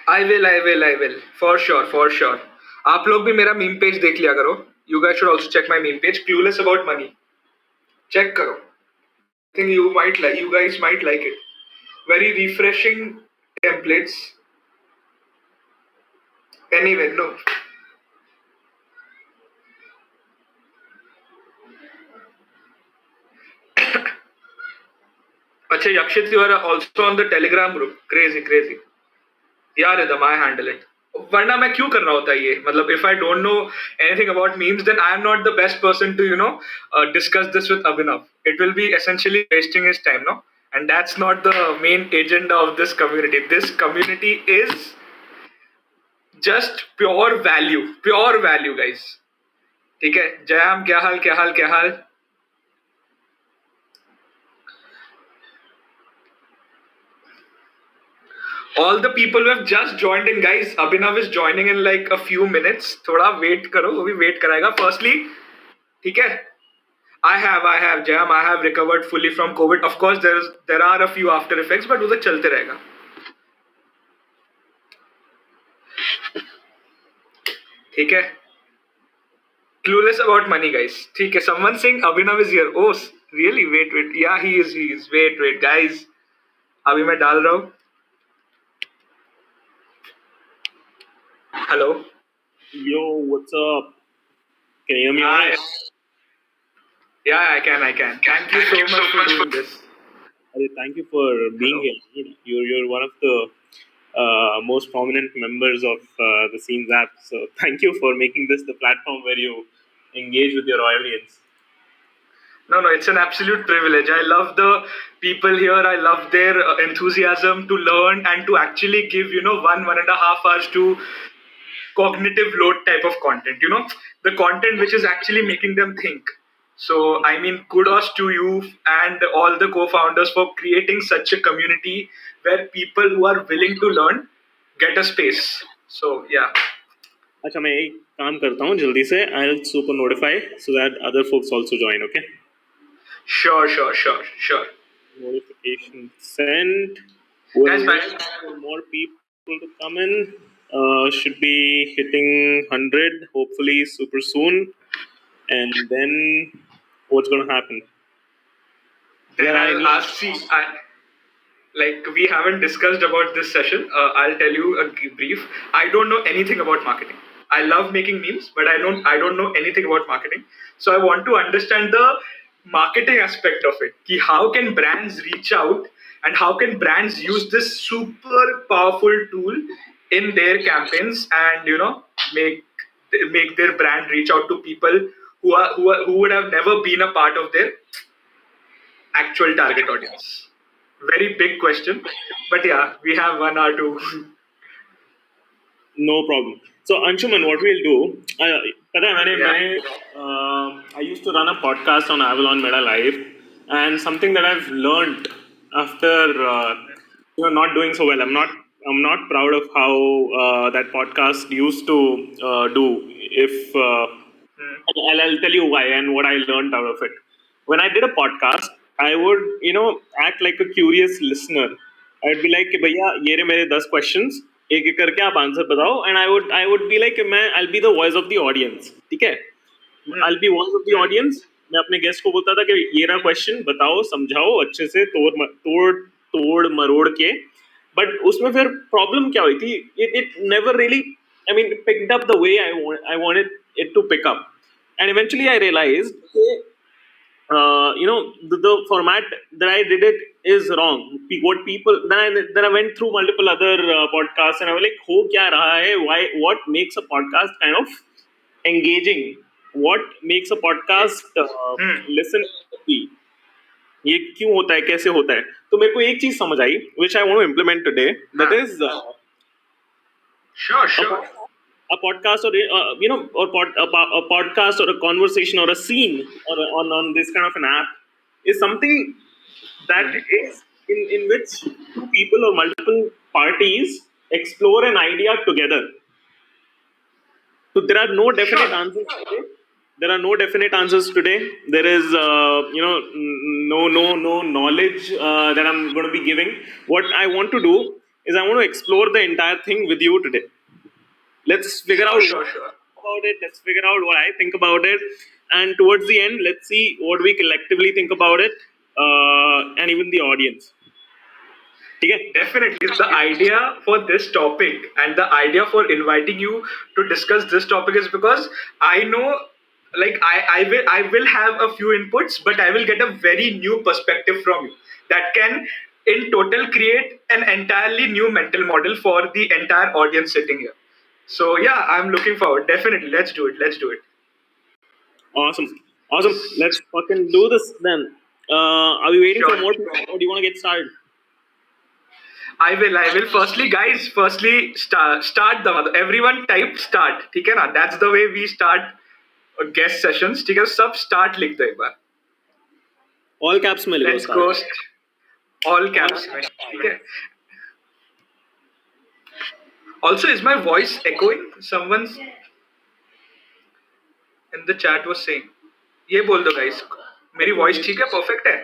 I will. For sure, for sure. आप लोग भी मेरा मीम पेज देख लिया करो. You guys should also check my meme page. Clueless about money. Check करो. I think you guys might like it. Very refreshing templates. Anyway, no. अच्छा, Yakshit, you are also on the Telegram group. Crazy. Yeah, Rhythm, I handle it. वरना मैं क्यों कर रहा होता ये, मतलब if I don't know anything about memes, then I am not the best person to discuss this with Abhinav. It will be essentially wasting his time, no? And that's not the main agenda of this community. This community is just pure value, guys. ठीक है, जयम, क्या हाल. All the people who have just joined in, guys, Abhinav is joining in like a few minutes. थोड़ा wait करो, वो भी wait कराएगा. Firstly, ठीक है, I have Jam. I have recovered fully from COVID. Of course, there are a few after effects, but वो तो चलते रहेगा. ठीक है. Clueless about money, guys. ठीक है. Someone saying Abhinav is here. Oh, really? Wait. Yeah, he is. Wait, guys. अभी मैं डाल रहा हूँ. Hello. Yo, what's up? Can you hear me? Hi. Yeah, I can. Thank you so much for doing this. Thank you for being here. You're one of the most prominent members of the Scenes app. So thank you for making this the platform where you engage with your audience. No, it's an absolute privilege. I love the people here. I love their enthusiasm to learn and to actually give, 1.5 hours to cognitive load type of content, the content which is actually making them think. So, I mean, kudos to you and all the co-founders for creating such a community where people who are willing to learn get a space. So, yeah. अच्छा, मैं एक काम करता हूँ जल्दी से. I'll super notify so that other folks also join. Okay. Sure. Notification sent. Guys, For more people to come in. Should be hitting 100 hopefully super soon. And then what's going to happen? Then I'll ask. Like, we haven't discussed about this session. I'll tell you a brief. I don't know anything about marketing. I love making memes, but I don't know anything about marketing. So I want to understand the marketing aspect of it. How can brands reach out and how can brands use this super powerful tool in their campaigns and make their brand reach out to people who would have never been a part of their actual target audience. Very big question, but yeah, we have 1 hour to. No problem. So Anshuman, what we'll do, I used to run a podcast on Avalon Meta Live, and something that I've learned after not doing so well. I'm not proud of how that podcast used to do. If I'll tell you why and what I learned out of it. When I did a podcast, I would act like a curious listener. I'd be like, भैया ये रहे मेरे 10 questions, एक एक करके आप answer बताओ. And I would be like, I'll be the voice of the audience. ठीक है? I'll be voice of the audience. मैं अपने गेस्ट को बोलता था कि ये रहा क्वेश्चन, बताओ, समझाओ अच्छे से, तोड़ मरोड़ के. बट उसमें फिर प्रॉब्लम क्या हुई थी? It never really, I mean, picked up the way I wanted it to pick up. And eventually I realized, the format that I did it is wrong. What people then I went through multiple other podcasts, and I was like, "हो क्या रहा है? Why? What makes a podcast kind of engaging? What makes a podcast listen? ये क्यों होता है? कैसे होता है?" तो मेरे को एक चीज समझ आई, which I want to implement today. That is Sure. a podcast, or a podcast or a conversation or a scene or on this kind of an app is something that is in which two people or multiple parties explore an idea together. So there are no definite answers today. There are no definite answers today. There is no knowledge that I'm going to be giving. What I want to do is I want to explore the entire thing with you today. Let's figure out Sure. about it. Let's figure out what I think about it, and towards the end, let's see what we collectively think about it, and even the audience. Okay? Definitely, the idea for this topic and the idea for inviting you to discuss this topic is because I know, like I will have a few inputs, but I will get a very new perspective from you that can, in total, create an entirely new mental model for the entire audience sitting here. So yeah, I'm looking forward. Definitely, let's do it. Let's do it. Awesome, awesome. Let's fucking do this then. Are we waiting for Sure. more people, or do you want to get started? I will. I will. Firstly, guys. Firstly, start the everyone type start. ठीक है ना? That's the way we start guest sessions. ठीक है? सब start लिख दो एक बार. All caps में लिखो Let's start. go. All caps में. ठीक है? Also, is my voice echoing? Someone's in the chat was saying. ये बोल दो guys. मेरी voice ठीक है? Perfect है?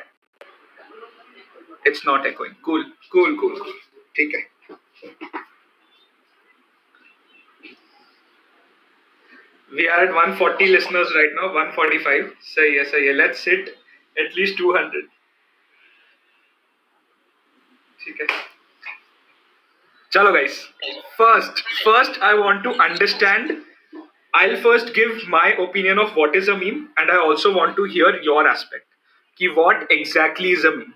It's not echoing. Cool. Cool. ठीक है. We are at 140 listeners right now. 145. सही है. सही है. Let's hit at least 200. ठीक है. Chalo guys. First I want to understand. I'll first give my opinion of what is a meme, and I also want to hear your aspect. Ki what exactly is a meme?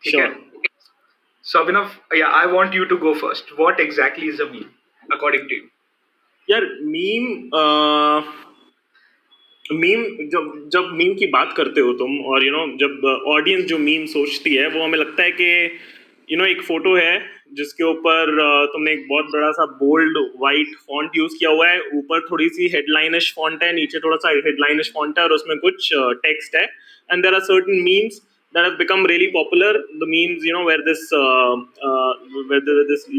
ठीक है? Sure. So Abhinav, yeah, I want you to go first. What exactly is a meme, according to you? यार meme जब जब meme की बात करते हो तुम, और जब ऑडियंस जो मीम सोचती है, वो हमें लगता है कि एक फोटो है जिसके ऊपर तुमने एक बहुत बड़ा सा बोल्ड वाइट फॉन्ट यूज किया हुआ है, ऊपर थोड़ी सी हेडलाइनिश फॉन्ट है, नीचे थोड़ा सा हेडलाइनिश फॉन्ट है, और उसमें कुछ टेक्स्ट है. And there are certain memes that have become really popular. The memes, where this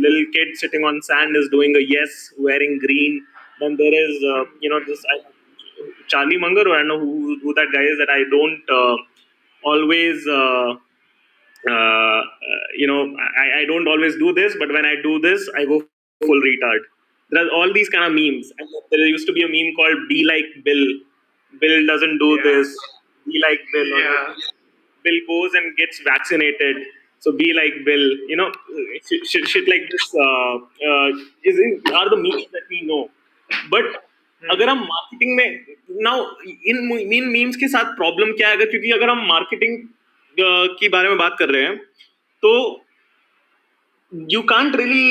little kid sitting on sand is doing a yes, wearing green. Then there is, this Charlie Munger, or I don't know who that guy is. That I don't always, I don't always do this, but when I do this, I go full retard. There are all these kind of memes. And there used to be a meme called "Be like Bill." Bill doesn't do Yeah. this. Be like Bill. Or Yeah. Bill goes and gets vaccinated. So be like Bill. Shit like this are the memes that we know. But अगर हम marketing में now in memes के साथ problem क्या है, अगर क्योंकि अगर हम मार्केटिंग की बारे में बात कर रहे हैं, तो you can't really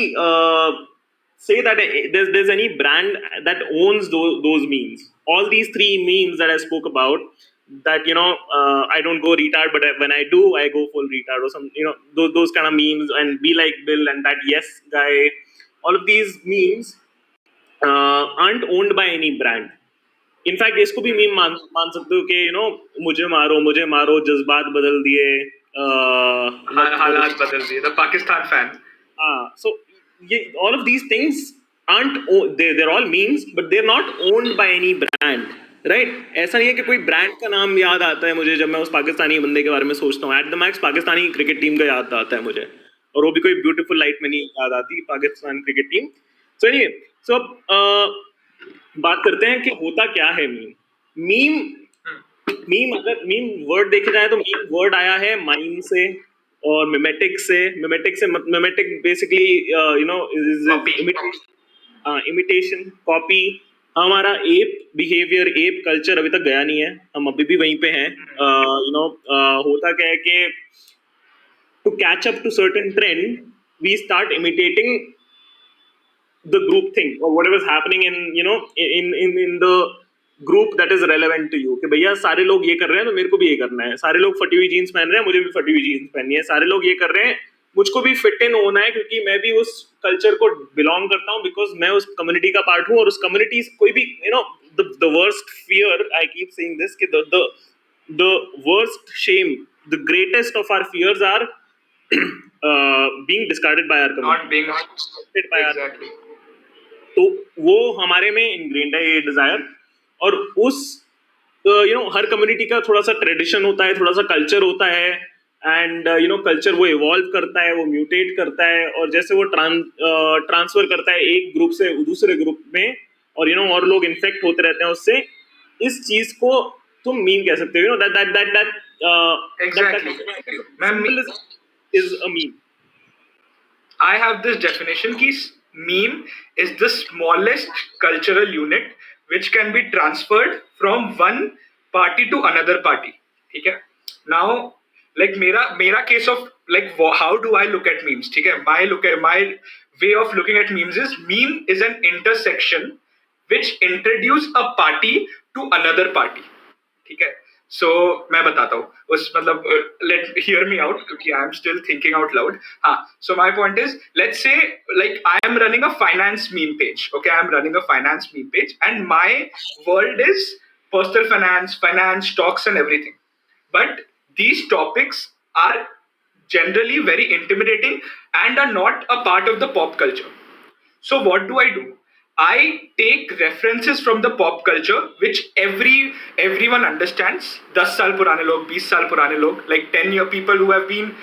say that there's any brand that owns those memes. All these three memes that I spoke about, that I don't go retard, but when I do, I go full retard, or some those kind of memes, and be like Bill and that yes guy. All of these memes aren't owned by any brand. In fact इसको भी meme मान सकते हो कि मुझे मारो जज्बात बदल दिए. हालात बदल दिए. The Pakistan fan. So all of these things they're all memes, but they're not owned by any brand, right? ऐसा नहीं है कि कोई ब्रांड का नाम याद आता है मुझे जब मैं उस पाकिस्तानी बंदे के बारे में सोचता हूँ. At the max Pakistani cricket team का याद आता है मुझे, और वो भी कोई ब्यूटीफुल लाइट में नहीं याद आती Pakistan cricket team. So anyway, so बात करते हैं कि होता क्या है मीम. अगर मीम वर्ड देखे जाए तो मीम वर्ड आया है माइम से और मिमेटिक बेसिकली इमिटेशन, कॉपी. हमारा एप बिहेवियर, एप कल्चर अभी तक गया नहीं है, हम अभी भी वहीं पे हैं. होता क्या है कि to catch up to certain trend, we start imitating the group thing or whatever is happening in the group that is relevant to you. कि भैया सारे लोग ये कर रहे हैं तो मेरे को भी ये करना है, सारे लोग फटी हुई जीन्स पहन रहे हैं मुझे भी फटी हुई जीन्स पहननी है, सारे लोग ये कर रहे हैं मुझको भी फिट इन होना है क्योंकि मैं भी उस कल्चर को बिलोंग करता हूँ, बिकॉज मैं उस कम्युनिटी का पार्ट हूँ. और उस कम्युनिटी कोई भी the worst fear, I keep saying this, कि the worst shame, the greatest of our fears are being discarded by our community. Not being by exactly. तो वो हमारे में इनग्रेन्ड है ये डिजायर. और उस हर कम्युनिटी का थोड़ा सा ट्रेडिशन होता है, थोड़ा सा कल्चर होता है, एंड कल्चर वो इवॉल्व करता है, वो म्यूटेट करता है, और जैसे वो ट्रांसफर करता है एक ग्रुप से दूसरे ग्रुप में, और और लोग इन्फेक्ट होते रहते हैं उससे, इस चीज को तुम मीम कह सकते हो, दैट Exactly. मैं symbol is a meme. I have this definition कि meme is the smallest cultural unit which can be transferred from one party to another party. ठीक है? Now, like मेरा case of like how do I look at memes? ठीक है? My way of looking at memes is meme is an intersection which introduce a party to another party. ठीक है. सो मैं बताता हूँ उस मतलब लेट हियर मी आउट क्योंकि I am still thinking out loud. हाँ, so my point is let's say like I am running a finance meme page. Okay, I am running a finance meme page and my world is personal finance, stocks, and everything. But these topics are generally very intimidating and are not a part of the pop culture. So what do I do? I take references from the pop culture which everyone understands. 10 साल पुराने लोग, 20 साल पुराने लोग, like 10-year people who have been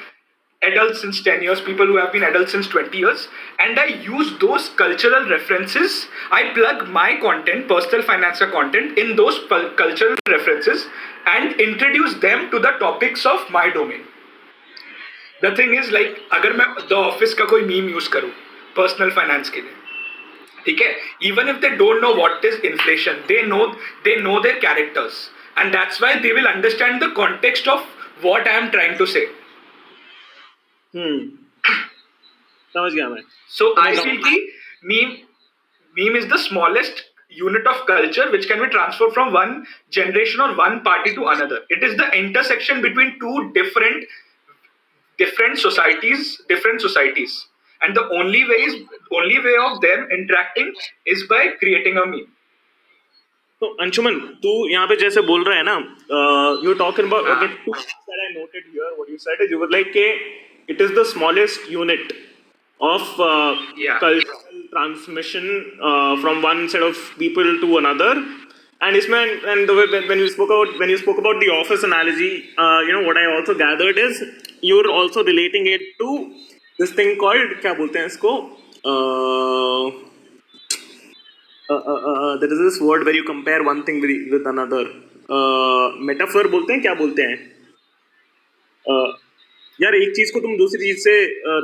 adults since 10 years, people who have been adults since 20 years, and I use those cultural references. I plug my content, personal finance content, in those cultural references and introduce them to the topics of my domain. The thing is, like, अगर मैं the office का कोई meme use करूं personal finance के लिए, ठीक है, even if they don't know what is inflation, they know their characters and that's why they will understand the context of what I am trying to say. समझ गया मैं. So I feel ki meme is the smallest unit of culture which can be transferred from one generation or one party to another. It is the intersection between two different societies, and the only way of them interacting is by creating a meme. तो अंशुमन, तू यहाँ पे जैसे बोल रहा है ना, you talking about, हाँ. Okay, to that I noted here, what you said is you were like के it is the smallest unit of Yeah. cultural transmission from one set of people to another. And इसमें, and the way when you spoke about the office analogy, what I also gathered is you're also relating it to this thing called, क्या बोलते हैं इसको, there is this word where you compare one thing with another. Metaphor बोलते हैं, क्या बोलते हैं? Uh, यार, एक चीज को तुम दूसरी चीज से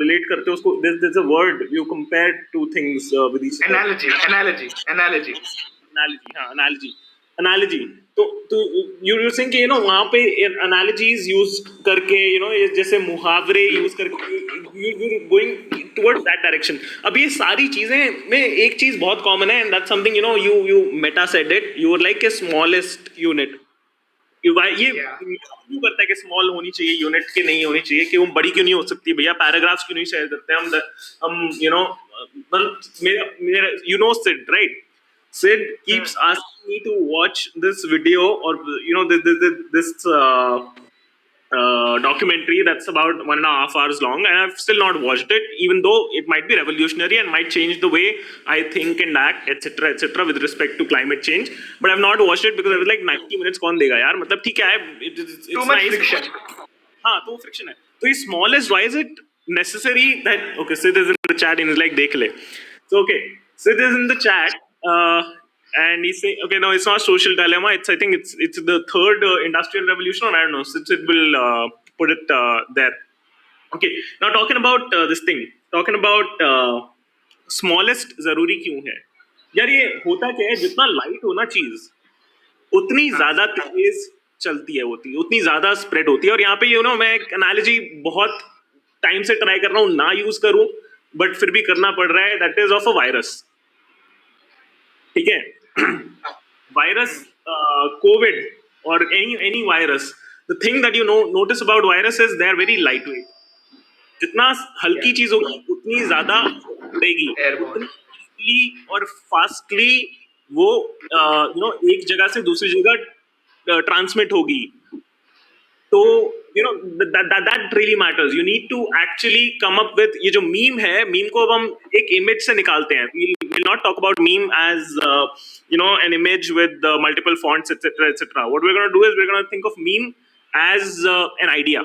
रिलेट करते हो, उसको there's a word you compare two things with each other. Analogy. Analogy. तो you think कि वहाँ पे analogies use करके, ये जैसे मुहावरे यूज करके you're going towards that direction. अब ये सारी चीजें में एक चीज बहुत कॉमन है, and that's something you meta said it. You were like a smallest unit. ये क्यों करता है कि स्मॉल होनी चाहिए यूनिट के, नहीं होनी चाहिए, कि वो बड़ी क्यों नहीं हो सकती भैया, पैराग्राफ्स क्यों नहीं शेयर करते हम मेरा Sid, right? Sid keeps asking me to watch this video, or this documentary that's about 1.5 hours long, and I've still not watched it, even though it might be revolutionary and might change the way I think and act, etc., with respect to climate change. But I've not watched it because I was like 90 minutes कौन देगा यार, मतलब ठीक है, it's Too much nice. friction. हाँ, तो friction है. तो ये smallest, why is it necessary that, okay, Sid is in the chat and he's like देख ले. So okay, Sid is in the chat. And he's saying, okay, no, it's not social dilemma. I think it's the third industrial revolution, or I don't know. It will put it there. Okay, now talking about this thing, talking about smallest जरूरी क्यों है? यार, ये होता क्या है, जितना light होना चीज उतनी ज्यादा तेज चलती है, होती उतनी ज्यादा स्प्रेड होती है. और यहाँ पे मैं एक एनालॉजी बहुत टाइम से ट्राई कर रहा हूँ ना यूज करूँ, बट फिर भी करना पड़ रहा है. That is of a virus. ठीक है, virus, COVID, or any virus, the thing that notice about virus is they are very lightweight. जितना हल्की चीज होगी उतनी ज्यादा उड़ेगी, Airborne. उतनी easily और फास्टली वो एक जगह से दूसरी जगह ट्रांसमिट होगी. तो that really matters. You need to actually come up with, ये जो मीम है, मीम को अब हम एक इमेज से निकालते हैं. We'll not talk about meme as an image with multiple fonts, etc., etc. What we're going to do is we're going to think of meme as an idea.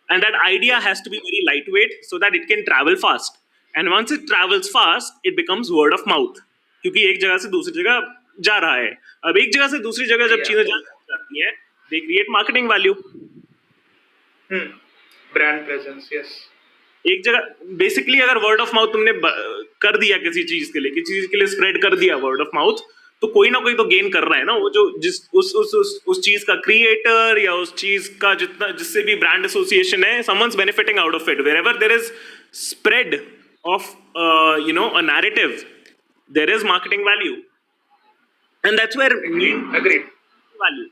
and that idea has to be very lightweight so that it can travel fast, and once it travels fast it becomes word of mouth, क्योंकि एक जगह से दूसरी जगह जा रहा है. अब एक जगह से दूसरी जगह जब Yeah. चीजें जाती हैं, they create marketing value. Hmm. Brand presence. Yes. एक जगह बेसिकली अगर वर्ड ऑफ माउथ तुमने कर दिया किसी चीज के लिए स्प्रेड कर दिया वर्ड ऑफ माउथ, तो कोई ना कोई तो गेन कर रहा है ना, वो जो जिस उस चीज का क्रिएटर या उस चीज का जितना जिससे भी ब्रांड एसोसिएशन है, someone's benefiting out of it. Wherever there is spread of a narrative, there is marketing value, and that's where Agreed. Meme Agreed. Value.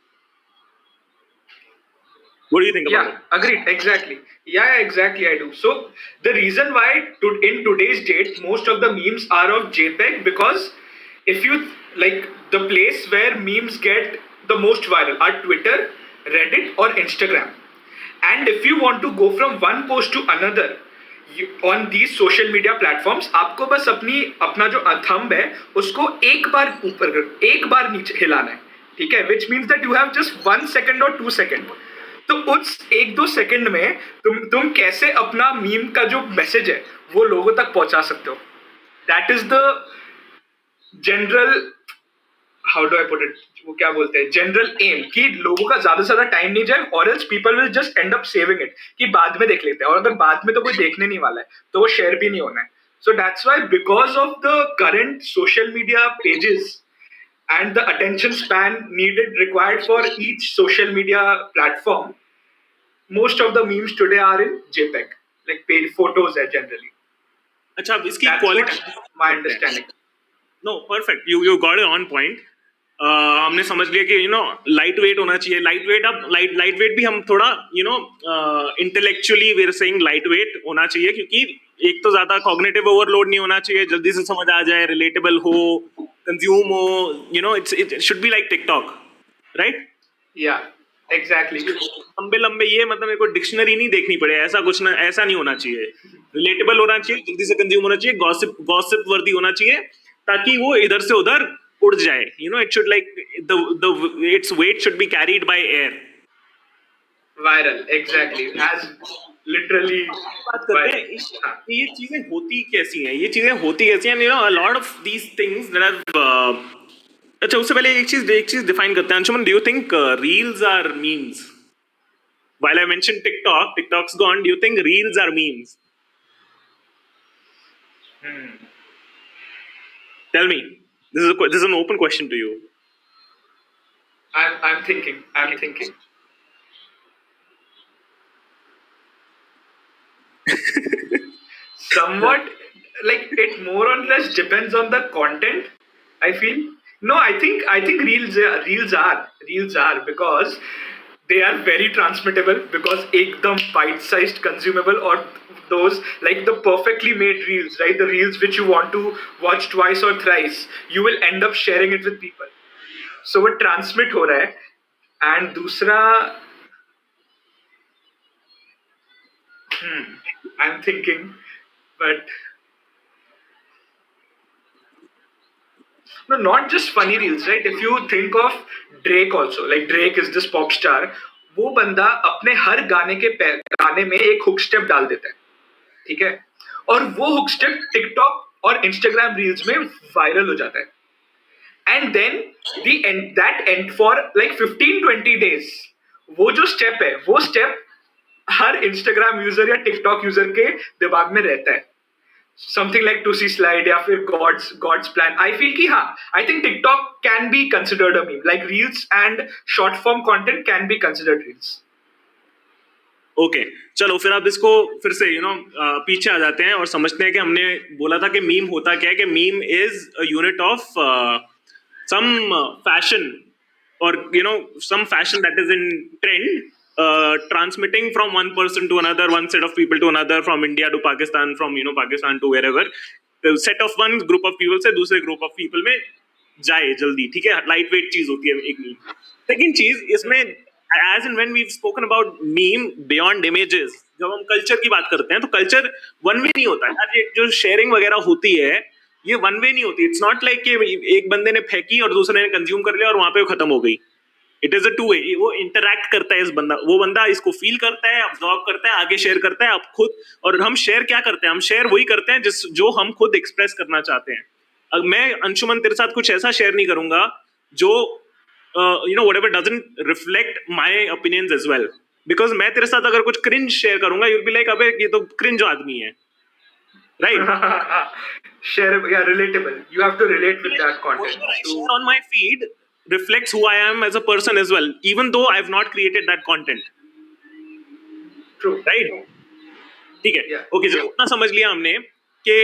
What do you think about Yeah, it? agreed. Exactly. Yeah, exactly. I do. So the reason why in today's date most of the memes are of JPEG, because if you like, the place where memes get the most viral are Twitter, Reddit, or Instagram. And if you want to go from one post to another on these social media platforms, आपको बस अपना जो thumb है उसको एक बार ऊपर एक बार नीचे हिलाना है, ठीक है, which means that you have just 1 second or 2 second. तो उस 1-2 सेकंड में तुम कैसे अपना मीम का जो मैसेज है वो लोगों तक पहुंचा सकते हो. That is the general, how do I put it, वो क्या बोलते हैं, जनरल एम, कि लोगों का ज्यादा से ज्यादा टाइम नहीं जाए, और else people will just and up saving it, कि बाद में देख लेते हैं, और अगर बाद में तो कोई देखने नहीं वाला है तो वो शेयर भी नहीं होना है. So that's why, because of the current social media pages and the attention span needed required for each social media platform, most of the memes today are in JPEG, like page photos है generally. अच्छा, अब इसकी That's quality what my understanding. No perfect, you got it on point. हमने समझ लिया कि light weight होना चाहिए. लाइट वेट, अब लाइट वेट भी हम थोड़ा intellectually we are saying light weight होना चाहिए, क्योंकि एक तो ज्यादा कॉग्निटिव ओवरलोड नहीं होना चाहिए, जल्दी से समझ आ जाए, रिलेटेबल हो, कंज्यूम हो. It should be like TikTok, right? Yeah, exactly. लंबे लंबे ये मतलब मेरे को डिक्शनरी नहीं देखनी पड़े, ऐसा कुछ ना, ऐसा नहीं होना चाहिए. रिलेटेबल होना चाहिए, जल्दी से कंज्यूम होना चाहिए, गॉसिप गॉसिप वर्दी होना चाहिए, ताकि वो इधर से उधर उड़ जाए. It should like the its weight should be carried by air. Viral, exactly. As literally बात करते हैं हाँ. ये चीजें होती कैसी हैं, ये चीजें होती कैसी हैं. A lot of these things that have. अच्छा, उससे पहले एक चीज डिफाइन करते हैं. Anshuman, do you think reels are memes? While I mentioned TikTok, TikTok's gone. Do you think reels are memes? Tell me. This is an open question to you. I'm thinking. Somewhat, like, it more or less depends on the content, I feel. No, I think reels are because they are very transmittable, because ekdam bite sized consumable, or those like the perfectly made reels, right, the reels which you want to watch twice or thrice, you will end up sharing it with people. So वो transmit हो रहा है. And दूसरा, I'm thinking, but no, not just funny reels, right? If you think of Drake also, like Drake is this pop star, वो बंदा अपने हर गाने में एक हुक स्टेप डाल देता है, ठीक है, और वो हुक स्टेप टिकटॉक और इंस्टाग्राम रील्स में वायरल हो जाता है. And then that and for like 15-20 days, वो जो स्टेप है, वो स्टेप हर इंस्टाग्राम यूजर या टिकटॉक यूजर के दिमाग में रहता है. Something like to see slide या फिर गॉड्स प्लान. आई फील कि हाँ, I think TikTok can be considered a meme, like reels and short form content can be considered reels. Okay, चलो फिर आप इसको फिर से पीछे आ जाते हैं और समझते हैं कि हमने बोला था कि मीम होता क्या है. कि meme is a unit of some fashion, or some fashion that is in trend, transmitting from one person to another, one set of people to another, from India to Pakistan, from Pakistan to wherever. The set of one group of people से दूसरे group of people में जाए जल्दी, ठीक है. Light weight चीज होती है एक मीम. सेकंड चीज इसमें, as and when we spoken about meme beyond images, जब हम कल्चर की बात करते हैं तो कल्चर वन वे नहीं होता है. ये जो शेयरिंग वगैरह होती है ये वन वे नहीं होती. इट्स नॉट लाइक कि एक बंदे ने फेंकी और दूसरे ने कंज्यूम कर लिया और वहां पे खत्म हो गई. It is a two way, वो इंटरैक्ट करता है, इस बंदा वो बंदा इसको फील करता है, अब्सॉर्ब करता है, आगे शेयर करता है, आप खुद। और हम शेयर क्या करते हैं, हम शेयर वही करते हैं जिस जो हम खुद एक्सप्रेस करना चाहते हैं। अब मैं अंशुमन तेरे साथ कुछ ऐसा शेयर नहीं करूंगा जो whatever doesn't reflect my opinions as well, because मैं तेरे साथ अगर कुछ क्रिंज शेयर करूंगा, यूल बी लाइक अबे ये तो क्रिंज आदमी है, right? Share, yeah, relatable. You have to relate with that content Whatever I to share on my feed reflects who I am as a person as well, even though I've not created that content, true. right? ठीक है, Yeah, okay, जब उतना समझ लिया हमने कि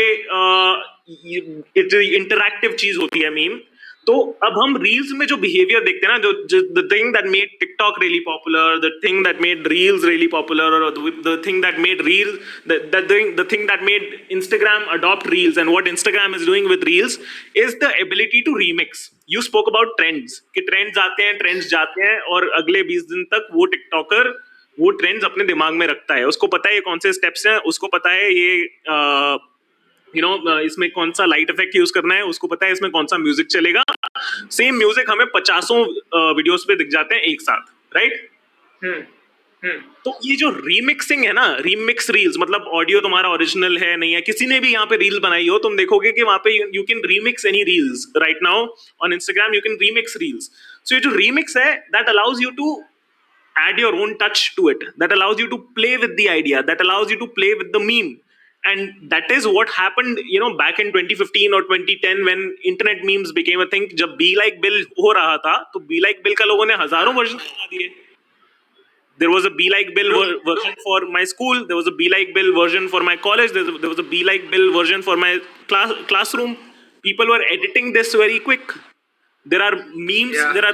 interactive चीज होती है मीम, तो अब हम रील्स में जो बिहेवियर देखते हैं ना, जो the thing that made TikTok really popular, the thing that made reels really popular, और the thing that made reels, the thing that made Instagram adopt reels and what Instagram is doing with reels is the ability to remix. You spoke about trends, कि trends आते हैं, trends जाते हैं, और अगले 20 दिन तक वो टिकटॉकर वो ट्रेंड्स अपने दिमाग में रखता है, उसको पता है ये कौन से स्टेप्स हैं, उसको पता है ये इसमें कौन सा लाइट इफेक्ट यूज करना है, उसको पता है इसमें कौन सा म्यूजिक चलेगा। सेम म्यूजिक हमें 50 वीडियोस पे दिख जाते हैं एक साथ, राइट? hmm. Hmm. तो ये जो रीमिक्सिंग है ना, रीमिक्स रील्स, मतलब ऑडियो तुम्हारा ओरिजिनल है नहीं है, किसी ने भी यहाँ पे रील बनाई हो, तुम देखोगे कि वहां पे you can remix any reels right now on Instagram, you can remix reels. So ये जो रीमिक्स है, that allows you to add your own touch to it, that allows you to play with the idea, that allows you to play with the meme. And that is what happened back in 2015 or 2010 when internet memes became a thing. जब be like bill हो रहा था, तो be like bill का लोगों ने हजारों version बना दिए। There was a be like bill True. version for my school, there was a be like bill version for my college, there was a be like bill version for my classroom. People were editing this very quick. There are memes, Yeah. there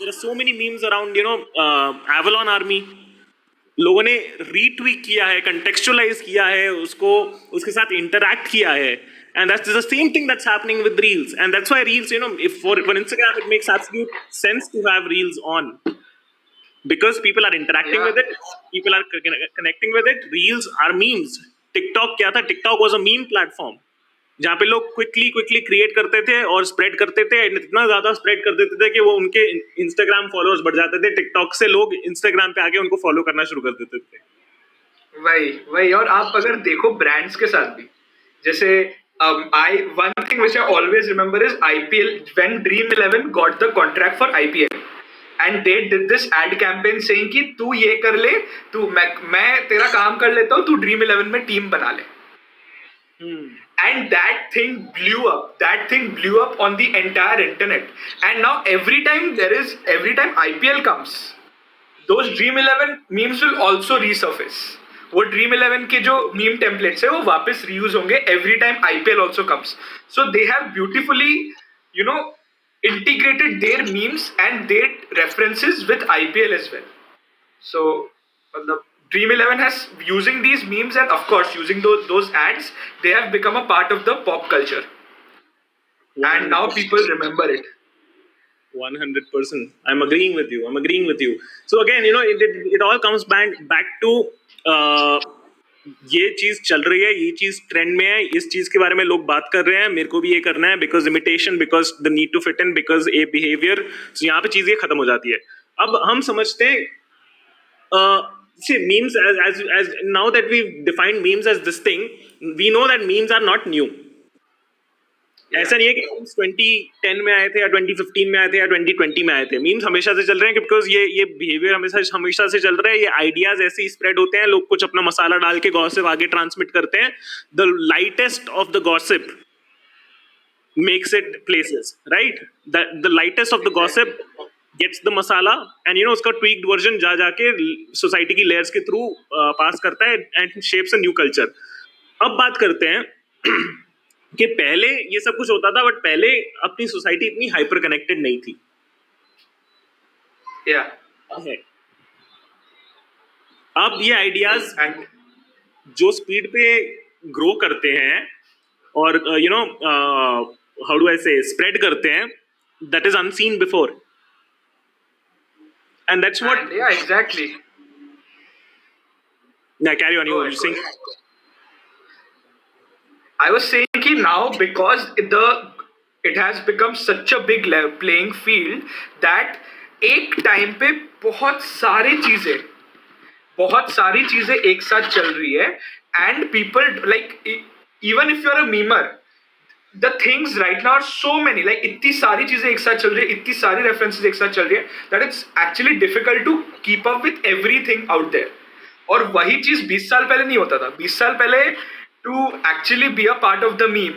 are so many memes around, Avalon Army, लोगों ने retweet किया है, contextualise किया है उसको, उसके साथ interact किया है, and that's the same thing that's happening with reels. And that's why reels, if for Instagram it makes absolute sense to have reels on, because people are interacting Yeah. with it, people are connecting with it. Reels are memes. TikTok क्या था? TikTok was a meme platform जहाँ पे लोग quickly create करते थे और spread करते थे, इतना ज्यादा स्प्रेड कर देते थे कि वो उनके इंस्टाग्राम फॉलोअर्स बढ़ जाते थे, टिकटॉक से लोग इंस्टाग्राम पे आके उनको फॉलो करना शुरू कर देते थे। वही वही और आप अगर देखो ब्रांड्स के साथ भी, जैसे I one thing which I always remember is IPL, when dream 11 got the contract for IPL and they did this ad campaign saying कि तू ये कर ले, तू मैं तेरा काम कर लेता हूँ, तू ड्रीम 11 में टीम बना ले। And that thing blew up, that thing blew up on the entire internet, and now every time IPL comes, those Dream 11 memes will also resurface. वो Dream 11 के जो meme templates है वो वापस reuse होंगे every time IPL also comes. So they have beautifully, integrated their memes and their references with IPL as well. So the Dream 11 has, using these memes and of course using those ads, they have become a part of the pop culture, and now people remember it. 100%. I'm agreeing with you. I'm agreeing with you. So again, it all comes back to ये चीज चल रही है, ये चीज trend में है, इस चीज के बारे में लोग बात कर रहे हैं, मेरे को भी ये करना है, because imitation, because the need to fit in, because a behaviour. यहाँ पे चीजें खत्म हो जाती है। अब हम समझते हैं see memes as now that we've defined memes as this thing, we know that memes are not new. Yeah. ऐसा नहीं है कि मीम्स 2010 में आए थे या 2015 में आए थे या 2020 में आए थे। मीम्स हमेशा से चल रहे हैं, बिकॉज ये बिहेवियर हमेशा से चल रहा है। ये आइडियाज ऐसे ही स्प्रेड होते हैं, लोग कुछ अपना मसाला डाल के गॉसिप आगे ट्रांसमिट करते हैं। The lightest of the gossip makes it places, right? That the lightest of the gossip gets the masala, and उसका tweaked version जा जाके सोसाइटी की लेयर्स के थ्रू पास करता है and shapes a new culture. अब बात करते हैं कि पहले ये सब कुछ होता था, बट पहले अपनी सोसाइटी इतनी हाइपर कनेक्टेड नहीं थी। Yeah. अब ये आइडियाज And जो स्पीड पे ग्रो करते हैं और हाउ डू आई से स्प्रेड करते हैं, that is unseen before, and that's what yeah, exactly. Carry on, Go you ahead, go saying. ahead. I was saying कि now because it has become such a big playing field that एक time पे बहुत सारी चीजें एक साथ चल रही है, and people like, even if you are a memer, the things right now are so many, like इतनी सारी चीजें एक साथ चल रही है, इतनी सारी रेफरेंसेस एक साथ चल रही है, that it's actually difficult to keep up with everything out there. और वही चीज 20 साल पहले नहीं होता था। 20 साल पहले to actually be a part of the meme,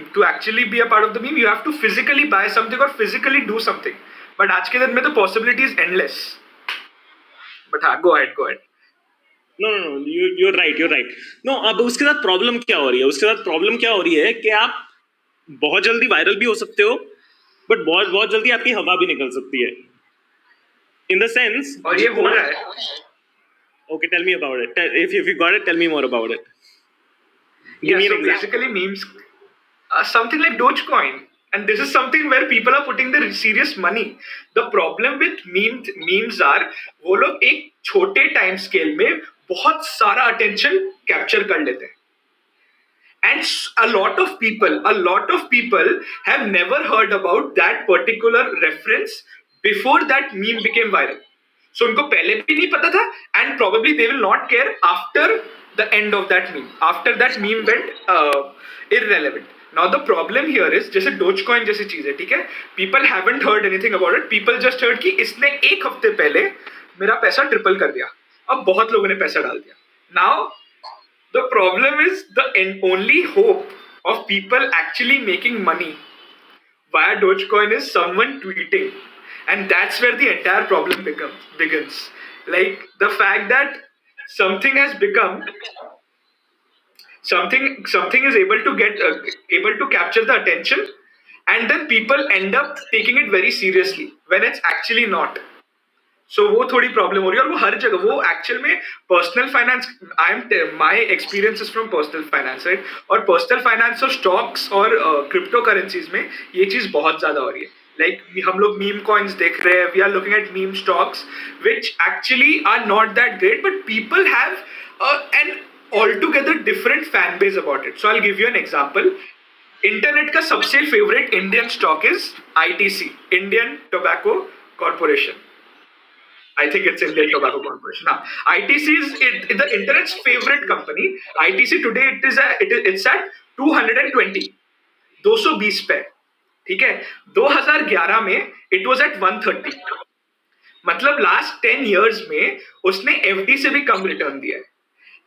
you have to physically buy something और फिजिकली डू समथिंग। बट आज के दिन में तो पॉसिबिलिटी इज एंडलेस। बट हाँ, go ahead, go ahead. No, you're right, you're right. No, अब उसके साथ प्रॉब्लम क्या हो रही है? उसके साथ प्रॉब्लम क्या हो रही है कि आप बहुत जल्दी वायरल भी हो सकते हो, बट बहुत बहुत जल्दी आपकी हवा भी निकल सकती है। इन द सेंस, और ये हो जितना... रहा है। Okay, tell me about it. If you got it, tell me more about it. Give Yeah, me an so example. basically memes are something like Dogecoin. And this is something where people are putting their serious money. The problem with memes are, वो लोग एक छोटे time scale में बहुत सारा attention capture कर लेते हैं। And a lot of people have never heard about that particular reference before that meme became viral. So उनको पहले भी नहीं पता था, and probably they will not care after the end of that meme. After that meme went irrelevant. Now the problem here is, जैसे Dogecoin जैसी चीज है, ठीक है, people haven't heard anything about it. People just heard कि इसने एक हफ्ते पहले मेरा पैसा ट्रिपल कर दिया, अब बहुत लोगों ने पैसा डाल दिया। Now the problem is, the only hope of people actually making money via Dogecoin is someone tweeting, and that's where the entire problem begins. Like the fact that something has become something is able to capture the attention, and then people end up taking it very seriously when it's actually not. सो वो थोड़ी problem हो रही है, और वो हर जगह, वो actual में personal finance, my experience is from personal finance, right? और पर्सनल फाइनेंस और स्टॉक्स और क्रिप्टो करेंसीज में ये चीज बहुत ज्यादा हो रही है। लाइक हम लोग मीम कॉइन्स देख रहे हैं, we are looking at meme stocks which actually are not that great, but people have an altogether different fan base about it. So I'll give you an example. Internet का सबसे favourite Indian stock is ITC, Indian tobacco corporation. I think it's Indian Tobacco Corporation. Now, ITC is the internet's favorite company. ITC today it's at 220, 220 पे, ठीक है? 2011 में it was at 130. मतलब last 10 years में उसने FD से भी कम return दिया है।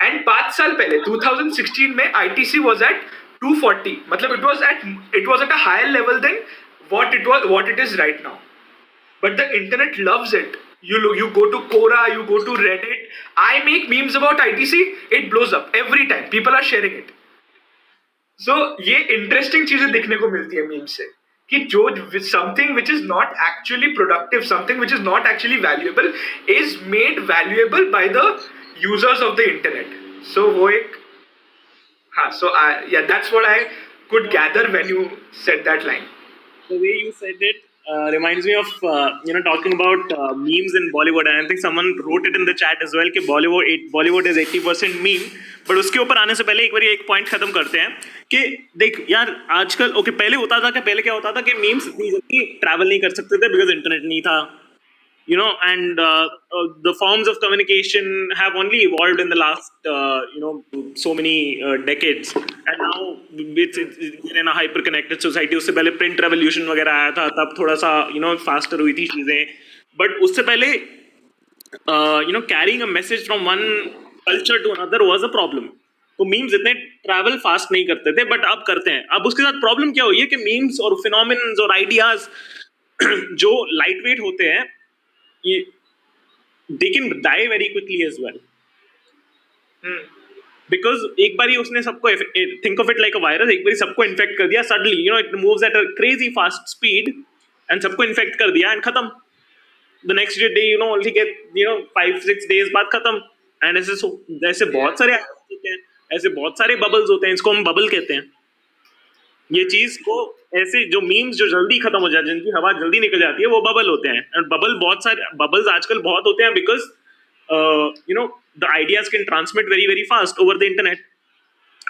एंड 5 साल पहले 2016 में आईटीसी वाज एट 240, मतलब it was at a higher level than what it is right now. But the internet loves it. You go to Quora, you go to Reddit. I make memes about ITC, it blows up every time. People are sharing it. So ये interesting चीजें देखने को मिलती है meme से, कि जो something which is not actually productive, something which is not actually valuable is made valuable by the users of the internet. So वो एक, हाँ, सो या that's what I could gather when you said that line. The way you said it reminds me of talking about memes in Bollywood, and I think someone wrote it in the chat as well कि Bollywood is 80% meme. But उसके ऊपर आने से पहले एक बार एक point खत्म करते हैं कि देख यार, आजकल पहले होता था, पहले क्या होता था कि मीम्स इतनी जल्दी ट्रैवल नहीं कर सकते थे बिकॉज इंटरनेट नहीं था, and the forms of communication have only evolved in the last so many decades, and now we're in a hyper connected society. उससे पहले print revolution वगैरह आया था, तब थोड़ा सा faster हुई थी चीजें, but उससे पहले carrying a message from one culture to another was a problem. तो मीम्स इतने ट्रैवल फास्ट नहीं करते थे, बट अब करते हैं। अब उसके साथ प्रॉब्लम क्या हुई है कि मीम्स और फिनोमिनन्स और आइडियाज जो लाइट वेट होते हैं, they can die very quickly as well. Because एक बार ही उसने सबको, think of it like a virus, एक बार सबको इन्फेक्ट कर दिया, suddenly it moves at a crazy fast speed and सबको इन्फेक्ट कर दिया and खत्म. The next day only get 5-6 days बाद खत्म. And ऐसे बहुत सारे होते हैं, ऐसे बहुत सारे बबल्स होते हैं, इसको हम बबल कहते हैं। ये चीज को ऐसे जो मीम्स जो जल्दी खत्म हो जाते हैं, जिनकी हवा जल्दी निकल जाती है, वो बबल होते हैं। और बहुत सारे बबल्स आजकल बहुत होते हैं because the ideas can transmit very very fast over the internet.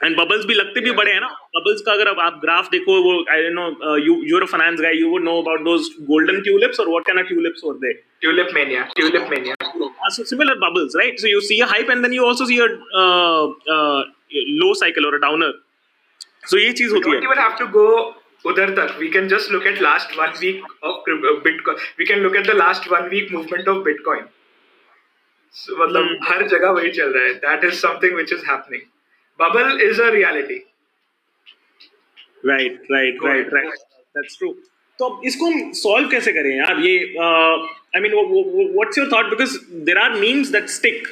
And bubbles भी लगते भी बड़े हैं ना. बबल्स का अगर अब आप ग्राफ देखो, वो I don't know, you're a finance guy, you would know about those golden tulips, or what kind of tulips were they? Tulip mania, tulip mania. So similar bubbles, right? So you see a hype and then you also see a low cycle or a downer. So ये चीज We होती don't है. even have to go udhar tak. We can just look at last 1 week of Bitcoin. We can look at the last 1 week movement of Bitcoin. So, मतलब Hmm. हर जगह वही चल रहा है. That is something which is happening. Bubble is a reality. Right, right, Go right, ahead. right. That's true. तो अब इसको हम सॉल्व कैसे करें यार? ये I mean, what's your thought? Because there are memes that stick.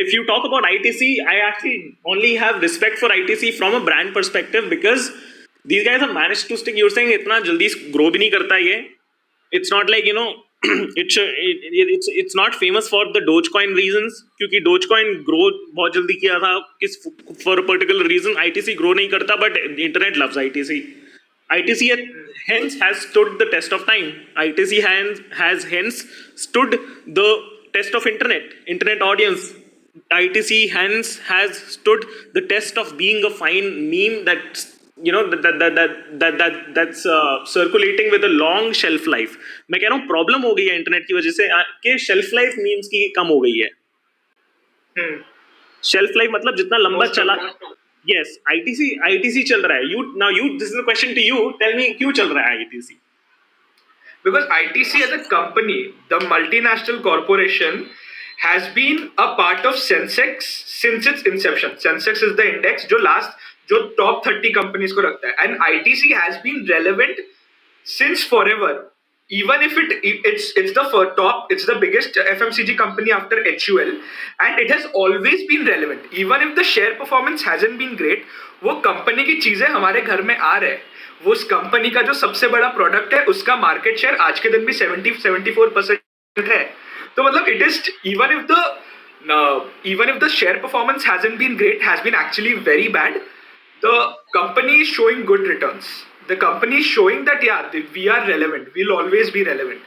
If you talk about ITC, I actually only have respect for ITC from a brand perspective, because these guys have managed to stick. You're saying इतना जल्दी grow भी नहीं करता ये. It's not like, it's not famous for the Dogecoin reasons, क्योंकि Dogecoin grow बहुत जल्दी किया था किस for a particular reason. ITC grow नहीं करता, but internet loves ITC. ITC hence has stood the test of time. ITC has hence stood the test of internet audience. ITC hence has stood the test of being a fine meme that's circulating with a long shelf life. मैं कह रहा हूँ problem हो गई है internet की वजह से कि शेल्फ लाइफ मीम्स की कम हो गई है. Hmm. शेल्फ लाइफ मतलब जितना लंबा Most of चला. them. यस, आईटीसी चल रहा है. You this is a question to you. Tell me क्यों चल रहा है ITC? Because ITC as a company, the multinational corporation, has been a part of Sensex since its inception. Sensex is the index जो top 30 companies को रखता है, and ITC has been relevant since forever. Even if it's the top, it's the biggest FMCG company after HUL, and it has always been relevant. Even if the share performance hasn't been great, वो company की चीजें हमारे घर में आ रहे हैं. वो उस कंपनी का जो सबसे बड़ा प्रोडक्ट है उसका मार्केट शेयर आज के दिन भी 74% है. तो मतलब it is even if the share performance hasn't been great, has been actually very bad, the company is showing good returns. The company is showing that yeah, we are relevant. We'll always be relevant,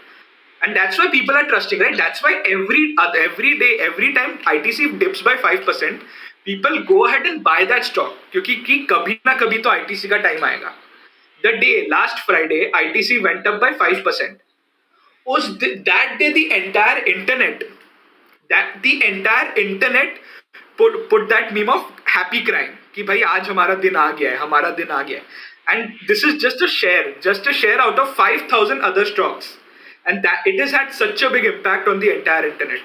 and that's why people are trusting, right? That's why every day, every time ITC dips by 5%, people go ahead and buy that stock क्योंकि कभी ना कभी तो ITC का time आएगा. The day last Friday, ITC went up by 5%. That day the entire internet put that meme of happy crying कि भाई आज हमारा दिन आ गया है, हमारा दिन आ गया है. And this is just a share out of 5,000 other stocks, and that it has had such a big impact on the entire internet.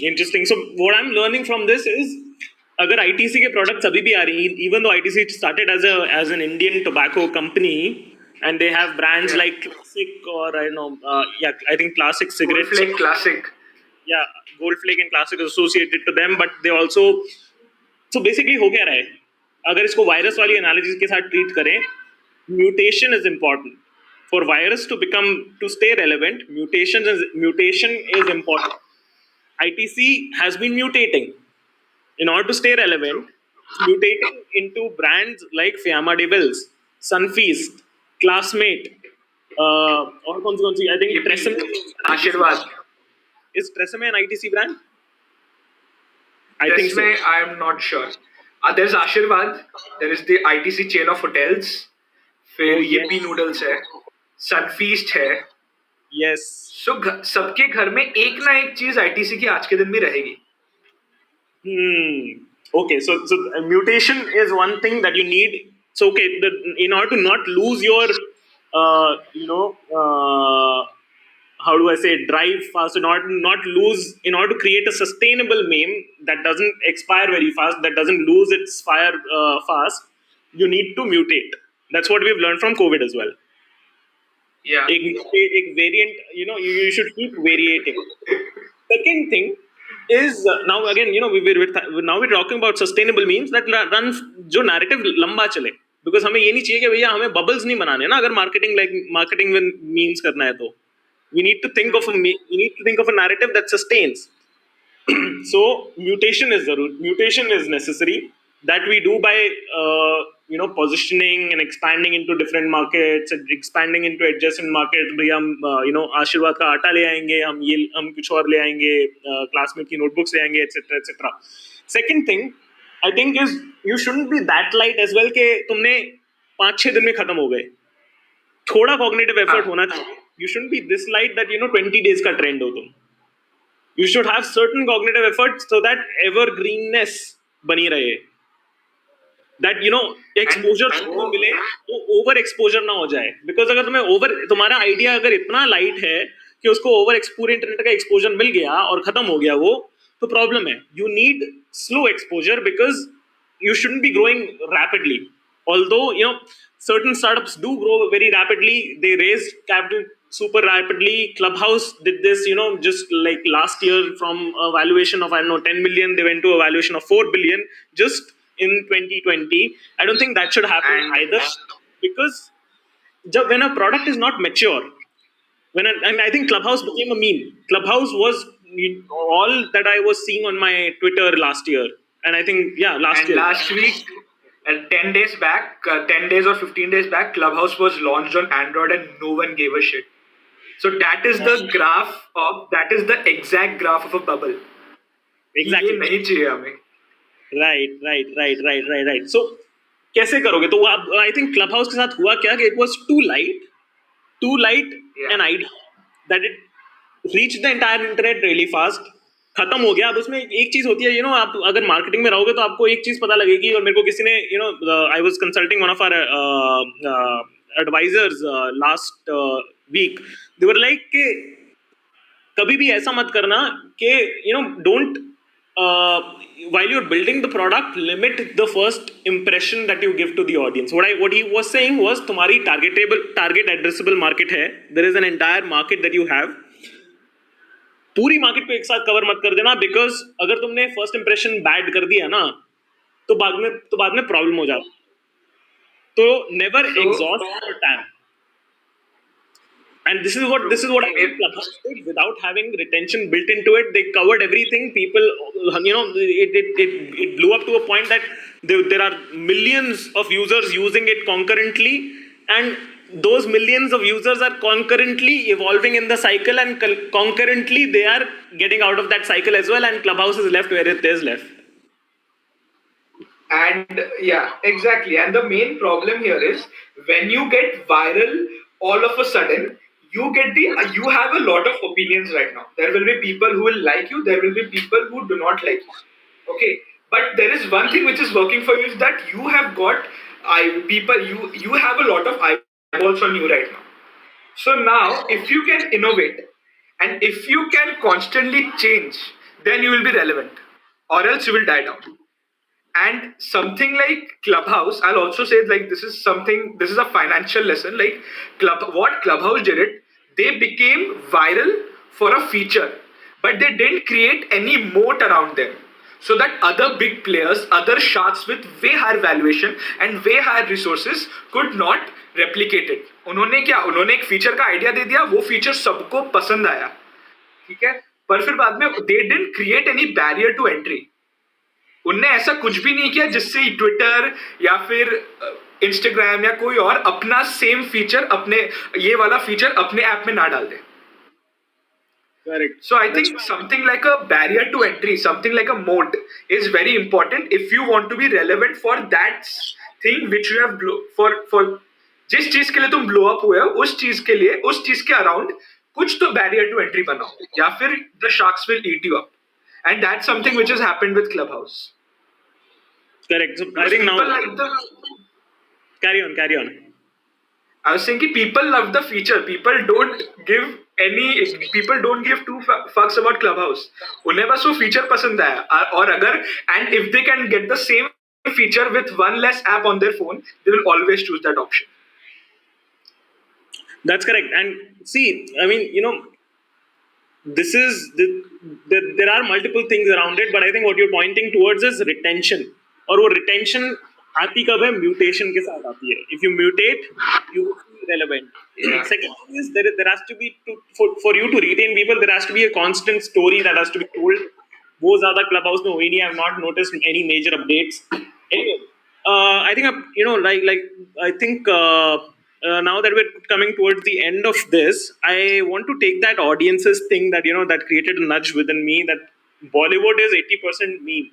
Interesting. So what I'm learning from this is, अगर ITC के products अभी भी आ रही हैं, even though ITC started as an Indian tobacco company, and they have brands Yeah. like Classic, or I don't know, I think Classic cigarettes. Goldflake Classic. Yeah, Goldflake and Classic is associated to them, but they also. So basically हो क्या रहा है? अगर इसको virus वाली analysis के साथ treat करें, mutation is important for virus to stay relevant. Mutation is important. ITC has been mutating in order to stay True. relevant, mutating into brands like Fiamma Devils, Sunfeast, Classmate, और कौन सी I think Yippee. Tresemme. Ashirwad. Is Tresemme an ITC brand? I think so. Tresemme, I am not sure. There's Ashirwad. There is the ITC chain of hotels. फिर Oh, yippee yes. noodles है, sunfeast है. Yes. सो सबके घर में एक ना एक चीज आईटीसी की आज के दिन भी रहेगी. Okay, so mutation is one thing that you need. So okay, in order to not lose your, how do I say, drive fast, not lose, in order to create a sustainable meme that doesn't expire very fast, that doesn't lose its fire fast, you need to mutate. That's what we've learned from COVID as well. Yeah. एक variant, you should keep variating. Second thing is, now again, now we're talking about sustainable memes that run, जो narrative लंबा चले, because हमें ये नहीं चाहिए कि भैया हमें bubbles नहीं बनाने ना, अगर marketing with memes करना है तो we need to think of a narrative that sustains. So mutation is necessary, that we do by positioning and expanding into different markets, expanding into adjacent markets. भैया हम आशीर्वाद का आटा ले आएंगे, हम कुछ और ले आएंगे, क्लासमेट की नोटबुक्स ले आएंगे, etc etc. Second thing, I think is you shouldn't be that light as well कि तुमने 5-6 दिन में खत्म हो गए. थोड़ा cognitive effort हाँ. होना चाहिए. You shouldn't be this light that 20 days का trend हो तुम. You should have certain cognitive effort so that evergreenness बनी रहे. दैट And एक्सपोजर सबको मिले, तो ओवर एक्सपोजर ना हो जाए. बिकॉज अगर तुम्हारा आइडिया अगर इतना लाइट है कि उसको पूरे इंटरनेट का एक्सपोजर मिल गया और खत्म हो गया वो, तो प्रॉब्लम है. You need slow exposure because you shouldn't be growing rapidly. Although certain startups do grow very rapidly, they raise capital super rapidly. Clubhouse did this, just like last year, from a valuation of, I don't know, 10 million, they went to a valuation of 4 billion just in 2020. I don't think that should happen and either, because when a product is not mature, and I think Clubhouse became a meme. Clubhouse was all that I was seeing on my Twitter last year, and I think, yeah, last and year. last week, 10 days back, 10 days or 15 days back, Clubhouse was launched on Android and no one gave a shit. So that is the exact graph of a bubble. कि ये Exactly. नहीं चाहिए हमें. Right. So कैसे करोगे? तो आप, I think club house के साथ हुआ क्या कि it was too light Yeah. An idea that it reach the entire internet really fast. खत्म हो गया. अब उसमें एक चीज होती है, आप अगर मार्केटिंग में रहोगे तो आपको एक चीज पता लगेगी. और मेरे को किसी ने, I was consulting one of our advisors last week. They were like कि कभी भी ऐसा मत करना कि don't, while you're building the product, limit the first impression that you give to the audience. What he was saying was, तुम्हारी target addressable market है. There is an entire market that you have. पूरी market को एक साथ cover मत कर देना, because अगर तुमने फर्स्ट इंप्रेशन बैड कर दिया ना, तो बाद में प्रॉब्लम हो जाता. तो never So exhaust your time. And this is what I it, think Clubhouse did without having retention built into it. They covered everything. People, it blew up to a point that there are millions of users using it concurrently, and those millions of users are concurrently evolving in the cycle, and concurrently they are getting out of that cycle as well, and Clubhouse is left where it is left. and yeah, exactly. And the main problem here is when you get viral, all of a sudden you have a lot of opinions right now. There will be people who will like you. There will be people who do not like you. Okay, but there is one thing which is working for you, is that you have got you have a lot of eyeballs on you right now. So now, if you can innovate and if you can constantly change, then you will be relevant, or else you will die down. And something like Clubhouse, I'll also say, like, this is a financial lesson. Like, what Clubhouse did it, they became viral for a feature, but they didn't create any moat around them, so that other big players, other sharks with way higher valuation and way higher resources could not replicate it. उन्होंने एक feature का idea दे दिया, वो feature सबको पसंद आया, ठीक है, पर फिर बाद में they didn't create any barrier to entry. उनने ऐसा कुछ भी नहीं किया जिससे ट्विटर या फिर इंस्टाग्राम या कोई और अपना सेम फीचर, अपने ये वाला फीचर अपने ऐप में ना डाल दे. Correct. So I think something like a barrier to entry, something like a moat, is very important if you want to be relevant for that thing which you have for जिस चीज के लिए तुम blow up हुए हो, उस चीज के लिए, उस चीज के अराउंड कुछ तो बैरियर टू एंट्री बनाओ, या फिर the sharks will eat you up. And that's something which has happened with Clubhouse. Correct. So I Because think now, people like the. carry on. I was saying people love the feature. People don't give two fucks about Clubhouse. उन्हें बस वो feature पसंद आया, और अगर, and if they can get the same feature with one less app on their phone, they will always choose that option. That's correct. And see, I mean, this is there are multiple things around it, but I think what you're pointing towards is retention. और वो retention आती कब है? Mutation के साथ आती है. If you mutate, you will be relevant. Yeah. Second thing is, there has to be, for you to retain people, there has to be a constant story that has to be told. वो ज़्यादा Clubhouse में हुई नहीं. I have not noticed any major updates. Anyway, I think I think now that we're coming towards the end of this, I want to take that audiences thing that that created a nudge within me, that Bollywood is 80% meme.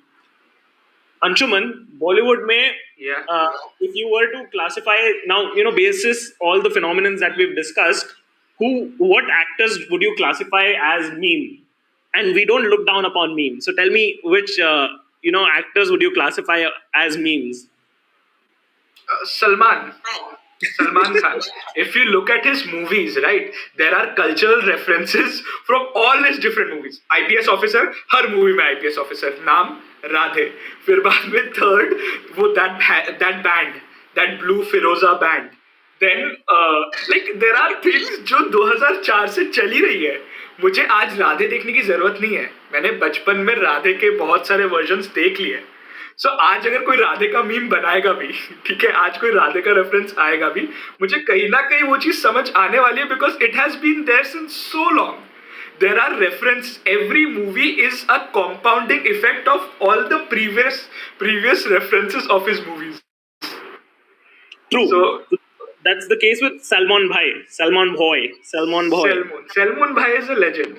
Anshuman, Bollywood में, Yeah. if you were to classify now, basis all the phenomenons that we've discussed, what actors would you classify as meme? And we don't look down upon memes. So tell me which, actors would you classify as memes? Salman. Salman Khan. If you look at his movies, right, there are cultural references from all his different movies. IPS officer, her movie में IPS officer. नाम राधे. फिर बाद में third वो that band, that blue Firoza band. Then like there are things जो 2004 से चली रही है. मुझे आज राधे देखने की जरूरत नहीं है. मैंने बचपन में राधे के बहुत सारे वर्जन्स देख लिए. सो आज अगर कोई राधे का मीम बनाएगा भी, ठीक है, आज कोई राधे का रेफरेंस आएगा भी, मुझे कहीं ना कहीं वो चीज समझ आने वाली है because it has been there since so long. There are reference. Every movie is a compounding effect of all the previous references of his movies. True. So That's the case with Salman Bhai, Salman Bhai, Salman Bhai. Salman Bhai is a legend.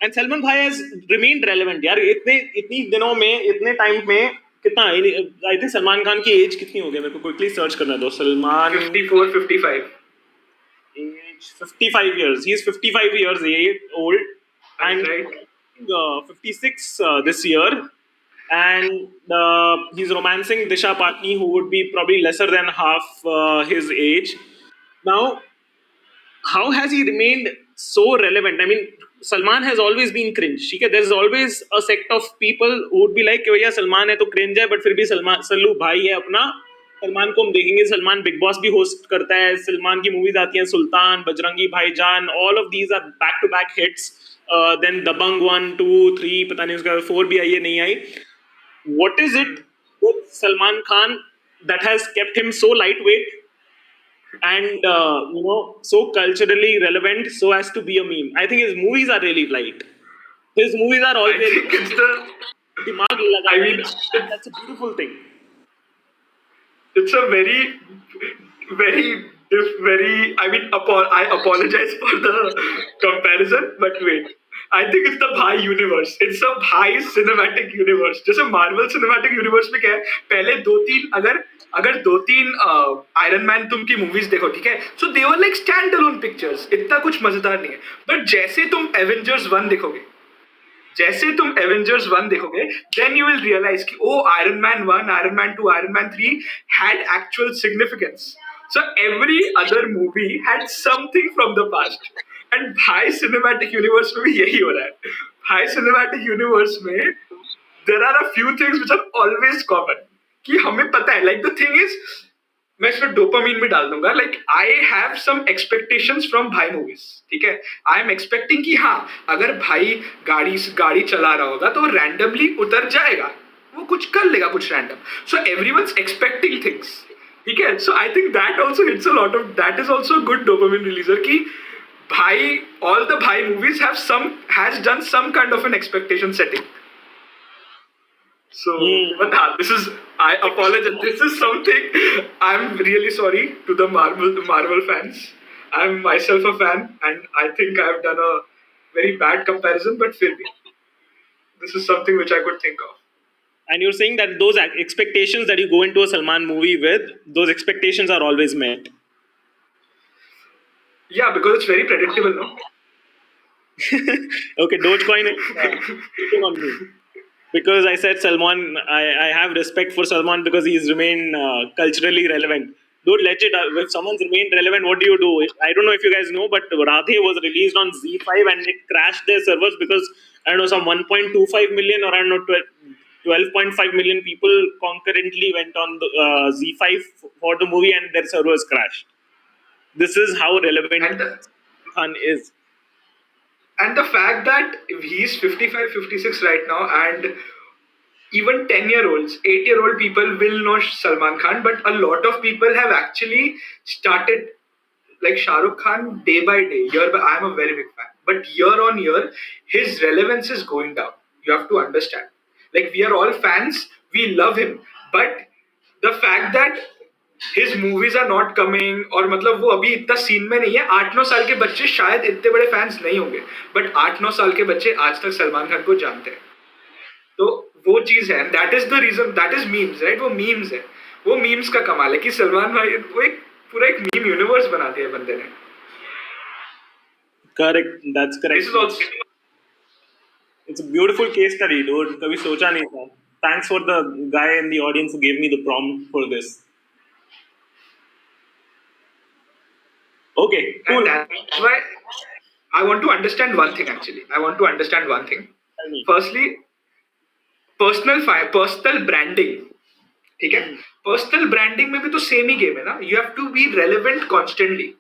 And Salman Bhai has remained relevant. यार इतनी दिनों में, इतने time में कितना, I think Salman Khan की as कितनी हो गई, मेरे को क्विकली सर्च करना दो. Salman 54, 55. age 55 years. He is 55 years old, and Right. 56 this year. And he's romancing Disha Patni, who would be probably lesser than half his age. Now, how has he remained so relevant? I mean, Salman has always been cringe. ठीक है, there's always a sect of people who would be like कि भैया सलमान है तो cringe है, but फिर भी सलमान सल्लू भाई है अपना, सलमान को हम देखेंगे. सलमान बिग बॉस भी होस्ट करता है. सलमान की मूवीज आती हैं, सुल्तान, बजरंगी भाईजान, all of these are back to back hits. Then Dabang 1, 2, 3, पता नहीं उसका 4 भी आई है नहीं आई. What is it with Salman Khan that has kept him so lightweight and so culturally relevant so as to be a meme? I think his movies are really light. His movies are I always think it's the. dimag laga I mean, and that's a beautiful thing. it's a very. I mean, I apologize for the comparison, but wait. I think it's the Bhai universe. It's a Bhai cinematic universe. जैसे Marvel cinematic universe में क्या है? पहले दो तीन अगर दो तीन आयरन मैन तुम की मूवीज देखो, ठीक है, so they were like standalone pictures, इतना कुछ मजेदार नहीं है. बट जैसे तुम एवेंजर्स 1 देखोगे, जैसे तुम एवेंजर्स 1 देखोगे, देन यू विल रियलाइज कि ओ Iron Man 1, Iron Man 2, Iron Man 3 had actual significance. So every other movie had something from the past. And भाई सिनेमैटिक यूनिवर्स में भी यही हो रहा है. भाई सिनेमैटिक यूनिवर्स में there are a few things which are always common, कि हमें पता है. लाइक द थिंग इज, मैं इसमें डोपामीन भी डाल दूंगा. Like I have some expectations from भाई मूवीज, ठीक है. आई एम एक्सपेक्टिंग कि हाँ, अगर भाई गाड़ी चला रहा होगा तो रैंडमली उतर जाएगा, वो कुछ कर लेगा कुछ random. So everyone's expecting things, ठीक है. So I think that also hits a lot of, that is also good dopamine releaser, कि भाई, ऑल द भाई movies has done some kind of an expectation setting. So, but this is, I apologize. This is something I'm really sorry to the Marvel fans. I'm myself a fan, and I think I've done a very bad comparison. But फिर भी, this is something which I could think of. And you're saying that those expectations that you go into a Salman movie with, those expectations are always met. Yeah, because it's very predictable, no? Okay, Dogecoin is cheating on me. Because I said Salman, I have respect for Salman because he's remained culturally relevant. Dude, legit, if someone's remained relevant, what do? I don't know if you guys know, but Radhe was released on Z5 and it crashed their servers because, I don't know, some 1.25 million or I don't know, 12.5 million people concurrently went on the Z5 for the movie and their servers crashed. This is how relevant And the, Khan is. and the fact that he's 55, 56 right now, and even 10-year-olds, 8-year-old people will know Salman Khan, but a lot of people have actually started, like Shah Rukh Khan, day by day, year by, I'm a very big fan, but year on year, his relevance is going down. You have to understand. Like, we are all fans, we love him, but the fact that his movies are not coming, और मतलब वो अभी इतना scene में नहीं है. 8-9 साल के बच्चे शायद इतने बड़े फैंस नहीं होंगे, बट 8-9 साल के बच्चे आज तक सलमान खान को जानते हैं. तो वो चीज है, that is the reason, that is memes right, वो मीम्स है, वो मीम्स का कमाल है कि सलमान भाई वो एक पूरा एक मीम यूनिवर्स बना दिया बंदे ने. Correct. That's This correct. is also It's a beautiful case study, dude. कभी सोचा नहीं था. Thanks for the guy in the audience who gave me the prompt for this. Okay, and cool. that's why I want to understand one thing actually. I want to understand one thing. Tell me. Firstly, personal branding, ठीक है. Personal branding में भी तो same ही game है ना. You have to be relevant constantly.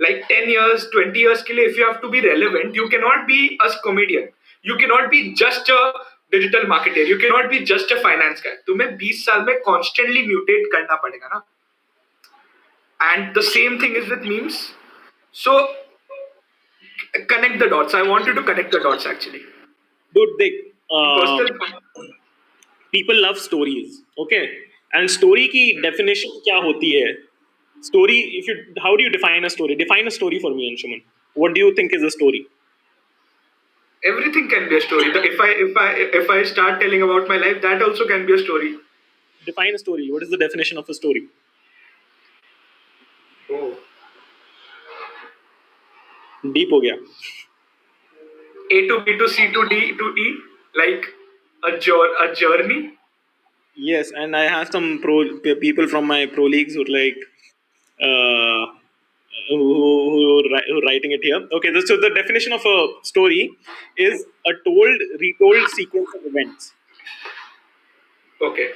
Like 10 years 20 years के लिए if you have to be relevant, you cannot be a comedian, you cannot be just a digital marketer, you cannot be just a finance guy. तुम्हें 20 साल में constantly mutate करना पड़ेगा ना. And the same thing is with memes. So connect the dots. I want you to connect the dots actually. Dude, देख, Personal. people love stories, okay? And story की definition क्या होती है? Story, how do you define a story? Define a story for me, Anshuman. What do you think is a story? Everything can be a story. If I start telling about my life, that also can be a story. Define a story. What is the definition of a story? Oh. Deep हो गया. A to B to C to D to E, like a journey. Yes, and I have some people from my pro leagues who are like, uh, who are writing it here. Okay, so the definition of a story is a retold sequence of events. Okay.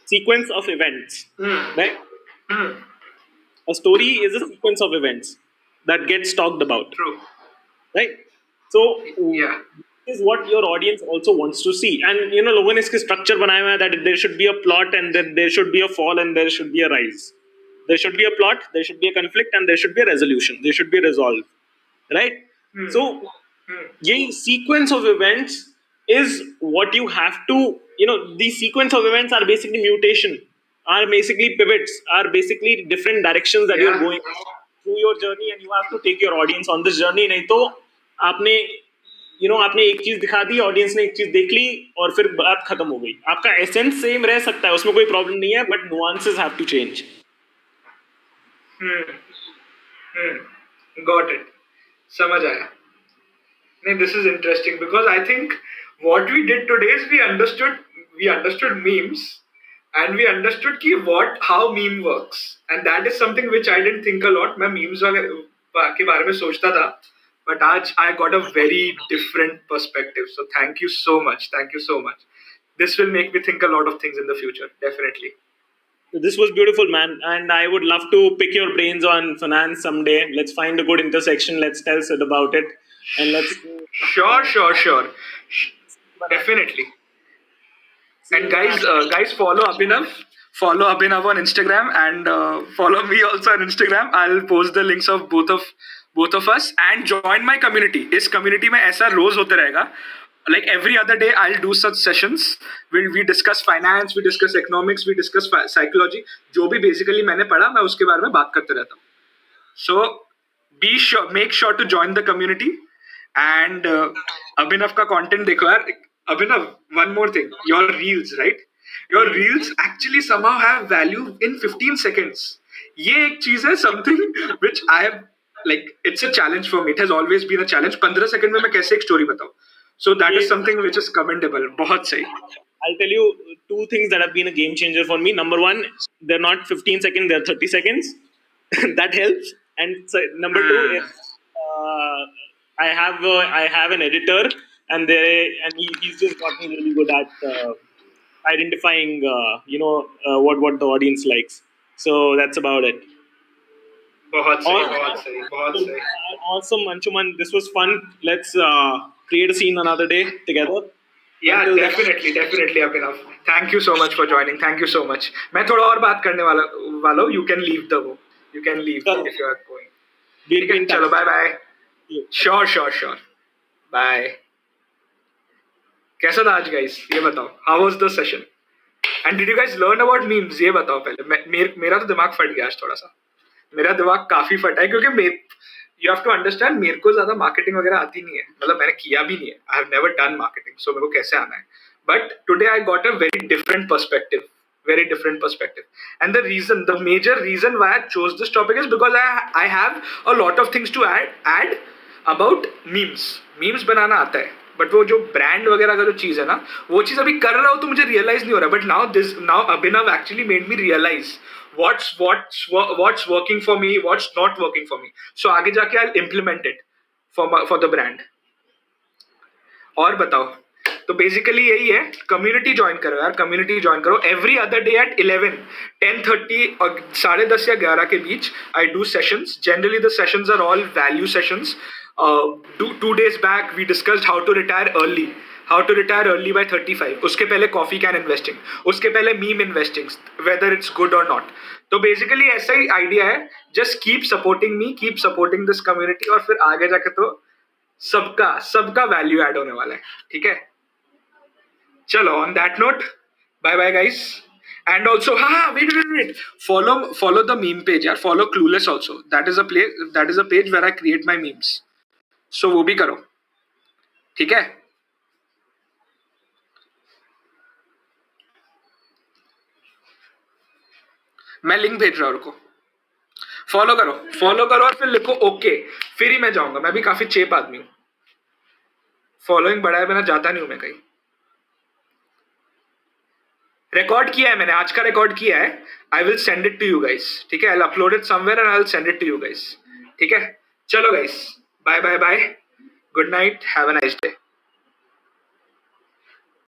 Sequence of events, Hmm. right? Hmm. A story is a sequence of events that gets talked about, True. right? So Yeah. this is what your audience also wants to see. And लोगों ने इसके structure बनाया हुआ है that there should be a plot and then there should be a fall and there should be a rise. There should be a plot, there should be a conflict, and there should be a resolution. There should be a resolve, right? Hmm. So Hmm. ये sequence of events is what you have to, these sequence of events are basically mutation, are basically pivots, are basically different directions that you're Yeah. going through your journey, and you have to take your audience on this journey. नहीं तो आपने आपने एक चीज दिखा दी, audience ने एक चीज देख ली और फिर बात खत्म हो गई. आपका एसेंस सेम रह सकता है, उसमें कोई प्रॉब्लम नहीं है, but nuances have to change. Hmm. Hmm. Got it. समझ आया. No, this is interesting because I think what we did today is we understood memes, and we understood how meme works, and that is something which I didn't think a lot. मैं memes के बारे में सोचता था, but आज I got a very different perspective. So thank you so much. Thank you so much. This will make me think a lot of things in the future. Definitely. This was beautiful, man, and I would love to pick your brains on finance someday. Let's find a good intersection. Let's tell Sid about it, and let's Sure. Definitely. And guys, follow Abhinav on Instagram, and follow me also on Instagram. I'll post the links of both of us, and join my community. इस community में ऐसा रोज होते रहेगा. Like every other day, I'll do such sessions. We discuss finance, we discuss economics, we discuss psychology. जो भी basically मैंने पढ़ा, मैं उसके बारे में बात करते रहता हूँ. So make sure to join the community. And Abhinav का content देखो यार. Abhinav, one more thing. Your reels, right? Your reels actually somehow have value in 15 seconds. ये एक चीज है, something which I have, like, it's a challenge for me. It has always been a challenge. 15 second में मैं कैसे एक story बताऊं? So that is something which is commendable. बहुत सही. I'll tell you two things that have been a game changer for me. Number one, they're not 15 seconds, they're 30 seconds. That helps. And so, number two is I have an editor, and he's just gotten really good at identifying what the audience likes. So that's about it. बहुत सही, Awesome. बहुत सही, बहुत सही. Awesome, Anshuman. This was fun. Let's create a scene another day together. Yeah, Until then, definitely, Abhinav. Thank you so much for joining. Thank you so much. मैं थोड़ा और बात करने वाला हूँ. You can leave You can leave Sure. if you are going. we'll ठीक be है, in touch. चलो, bye. Yeah. Sure. Bye. कैसा था आज guys? ये बताओ. How was the session? And did you guys learn about memes? ये बताओ पहले. मेरा तो दिमाग फट गया आज थोड़ा सा. मेरा दिमाग काफी फटा है क्योंकि यू हैव टू अंडरस्टैंड, मेरे को ज्यादा मार्केटिंग वगैरह आती नहीं है. मतलब मैंने किया भी नहीं है. I have never done marketing, so मेरे को कैसे आना है. But today I got a very different perspective. Very different perspective. And the major reason why I chose this topic is because I have a lot of things to add about memes. Memes बनाना आता है, but वो जो brand वगैरह का जो चीज है ना, वो चीज अभी कर रहा हूँ तो मुझे रियलाइज नहीं हो रहा. But now Abhinav actually made me realise what's working for me, what's not working for me. So आगे जाके I'll implement it for the brand. और बताओ. तो बेसिकली यही है, कम्युनिटी ज्वाइन करो यार, कम्युनिटी ज्वाइन करो. एवरी अदर डे एट 11, 10:30 और 10:30 या 11 के बीच I do sessions. Generally the sessions are all value sessions. 2 days back we discussed how to retire early. How to retire early by 35. उसके पहले coffee can investing, उसके पहले meme investing, whether it's good और not. तो basically ऐसा ही idea है. Just keep supporting me, keep supporting this community, और फिर आगे जाके तो सबका सबका वैल्यू ऐड होने वाला है. ठीक है, चलो on that note, bye bye guys. And also हाँ, wait, follow the meme page यार, follow Clueless also. That is a page where I create my memes. So वो भी करो. ठीक है, मैं लिंक भेज रहा हूँ, रुको. फॉलो करो, फॉलो करो और फिर लिखो ओके, फिर ही मैं जाऊंगा. मैं भी काफी चेप आदमी हूँ, फॉलोइंग बढ़ाए बिना जाता नहीं हूं मैं कहीं. रिकॉर्ड किया है मैंने, आज का रिकॉर्ड किया है. I will send it to you guys. ठीक है, I will upload it somewhere and I will send it to you guys. ठीक है, चलो guys, bye bye bye, good night, have a nice day.